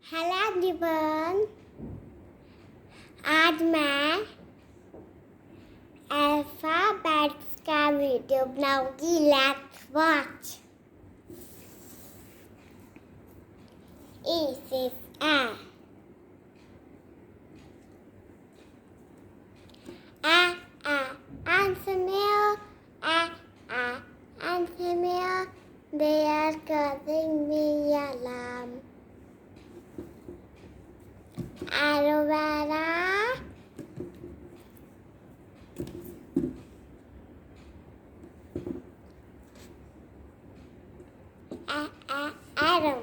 Hello everyone. आज मैं alphabets का वीडियो बनाऊंगी। Let's watch. E says A. A, A, answer meal. A, A, answer meal. They are causing me alarm. Aloe vera. Adam.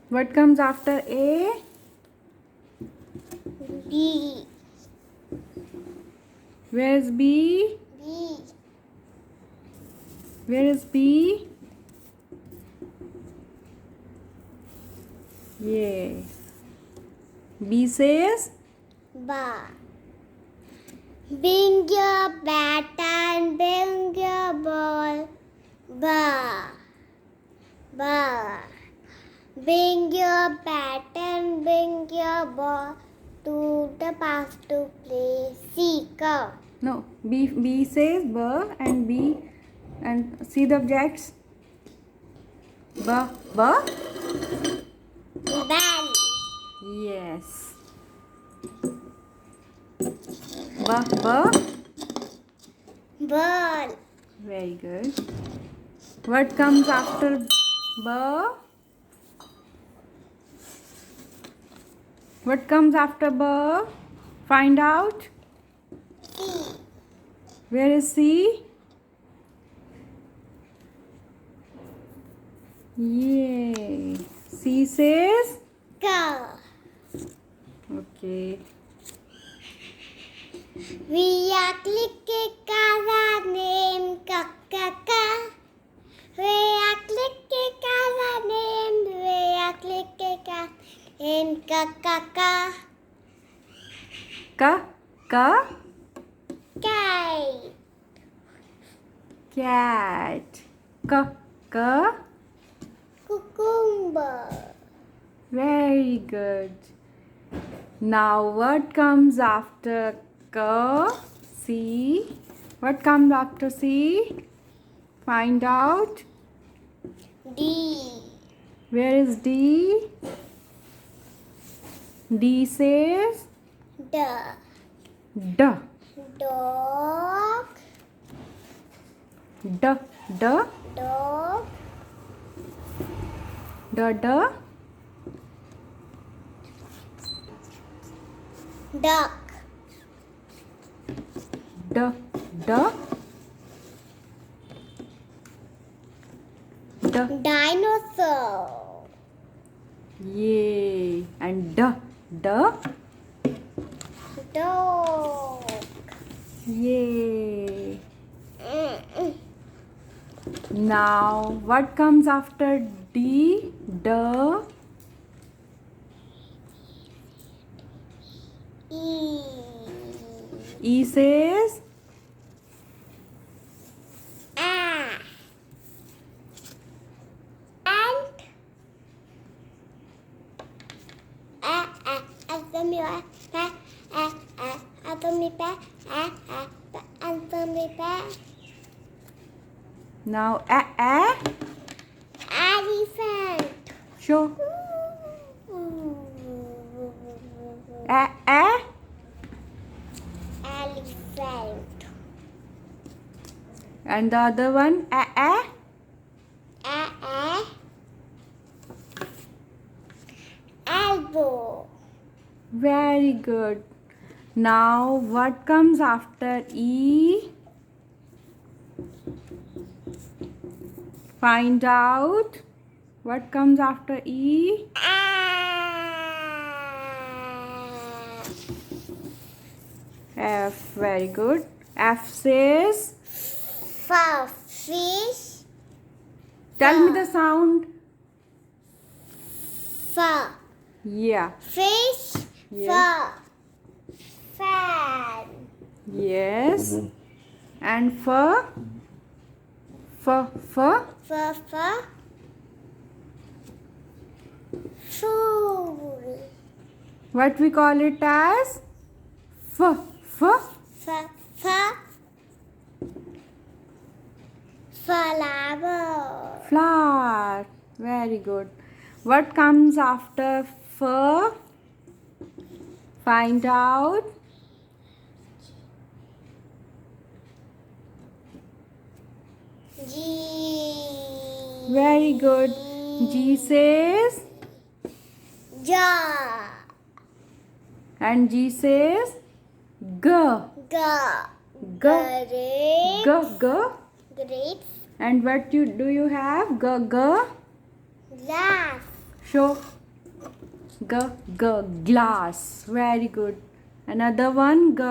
What comes after A? B. Where's B? B. Where is B? Yeah. B says Ba. Bring your bat and bring your ball. Ba. Ba. Bring your bat and bring your ball to the park to play. C. Go. no. B says B and B and see the objects. B. Bell. Yes. B. Ball. Very good. What comes after B? What comes after B? Find out. C. Where is C? Yay. C says Go. okay. We are clicking our name, ka. We are clicking our name, we are clicking our name, ka. Kite. Cat. K. Cucumber. Very good. Now what comes after K? C. What comes after C? Find out. D. Where is D? D says D. D. Dog. D. D. Dog. D. Duck. D. D. D. Dinosaur. Yay. And D. Dog. Yay. Now what comes after D? D. E. E says Ant. Answer me back. now Elephant. show Elephant. and the other one Elbow. very good. Now what comes after E? Find out what comes after E. F. Very good. F says Fish. tell me the sound. Yeah. Fish. Yeah. Fan. Yes. And fur. F. Fool. What we call it as? F. Flower. Flower. Very good. What comes after F? Find out. G. Very good. G says. Ja. And G says G. Ga. G. Grapes. G. Grapes. And what do you have? G. Glass. Show. G. Glass. Very good. Another one. G.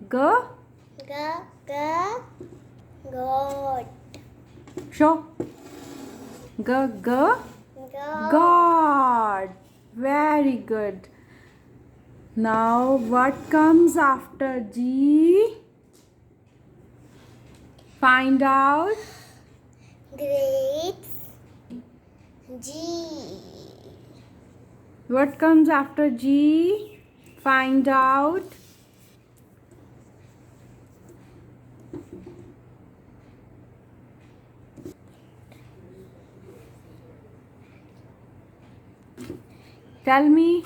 God. Show. God. Very good. Now what comes after G? Find out. Grapes. G. What comes after G? Find out. Tell me.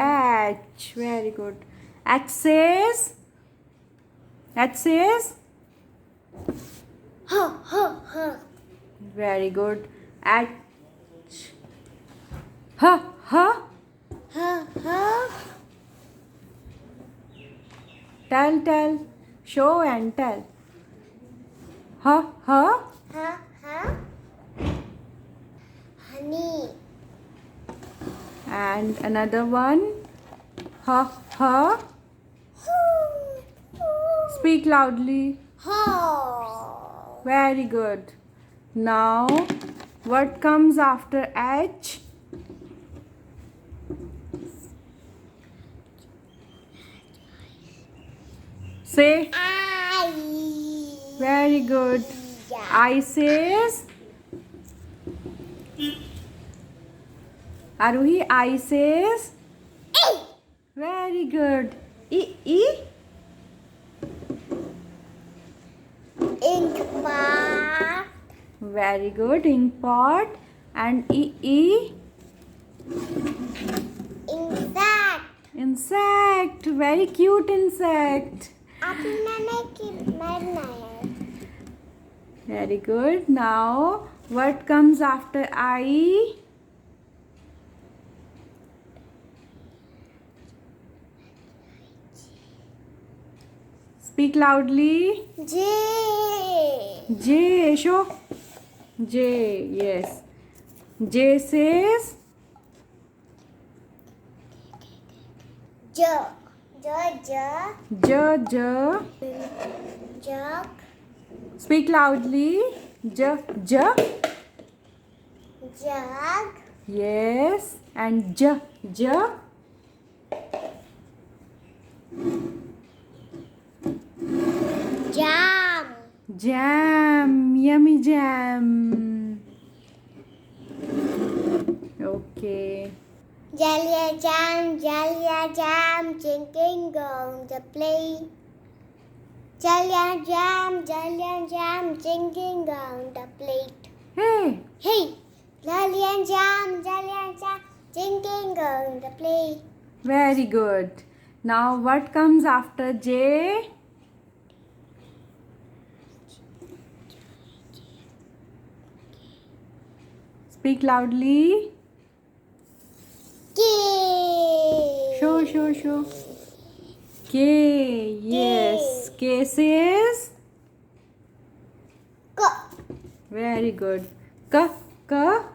H. Very good. H says. Very good. H. Tell. Show and tell. Honey. And another one. Speak loudly. Ho. Very good. Now, what comes after H? Say. I. Very good. I says. Aruhi, I says. Very good. E. Ink pot. Very good. Ink pot. And E. Insect. Insect. Very cute insect. Very good. Now, what comes after I? Speak loudly. J. Show. J. Yes. J says. Jug. Speak loudly. Jug. Yes. And Jam. Yummy jam. Okay. Jelly jam, drinking on the plate. Jelly jam, drinking on the plate. Hey. Jelly jam, drinking on the plate. Very good. Now what comes after J? Speak loudly. K. Show. K. Yes. K says. K. Very good. K. Cattle.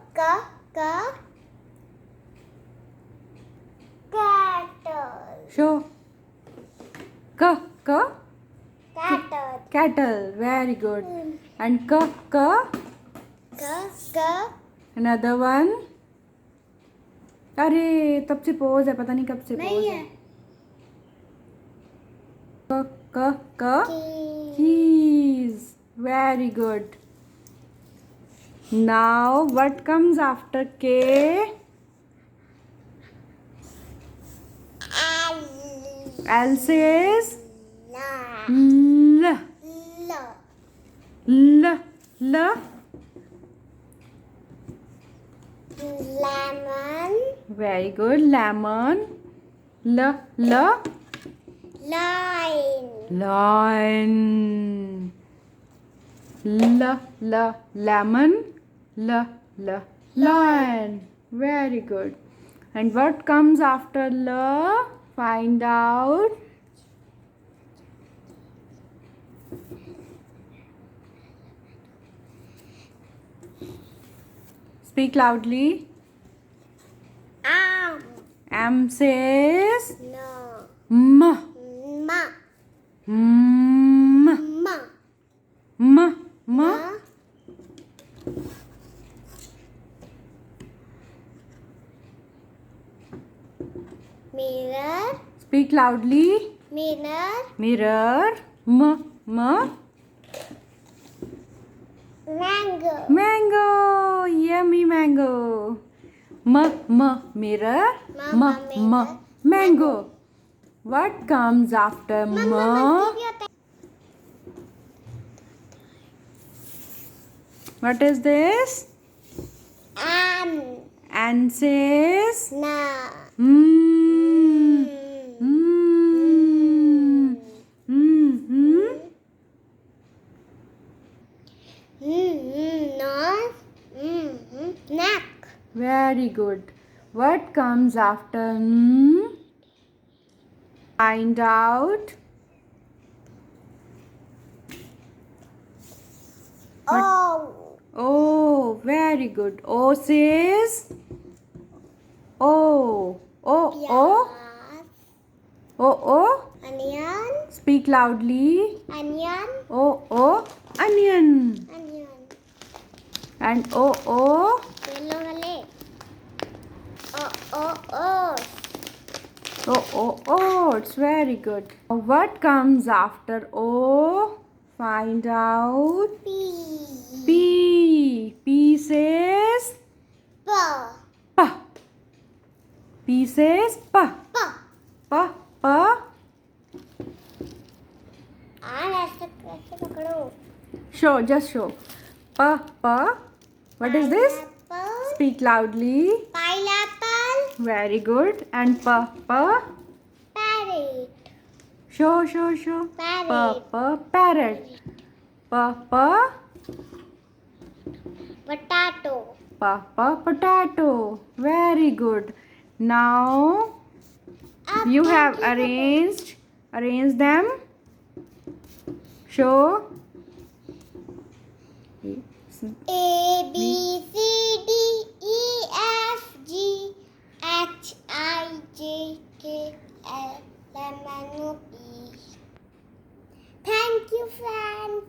Show. K. Cattle. Cattle. Very good. And K. Another one. अरे तब से pose है, पता नहीं कब से pose है. Keys. Very good. Now what comes after K? L says L. L. L. Lemon. Very good. Lemon. L. L. Line. Lion. L. L. Lemon. L. L. Lion. Very good. And what comes after L? Find out. Speak loudly. M says No. M. Ma. M. Ma. M. M. Ma. Mirror. Speak loudly. Mirror. Mirror. M. M. Mango. Mango. Yummy mango. M. M. Mirror. M. M. Mango. What comes after M? What is this? N says Na. mm. Mm. Mm. Nose. Neck. Very good. What comes after mm? Find out. O. Oh, very good. O says O. O. O. Yes. O. O. Onion. Speak loudly. Onion. O. O. Onion. Onion. And O. O. Yellow valley. O. Oh, oh, oh, it's very good. What comes after O? Find out. P. P. P says P. P. P says P. P. P. P. ऐसे पकड़ो. Show, just show. P. P. What is this? Pineapple. Speak loudly. Pineapple. Very good. And P. P. Parrot. Show, show, show. Parrot. P. Parrot. P. P. Potato. Potato. Very good. Now you have arranged them. Show. A B C D E F G H I J K L M N O P. Thank you, friends.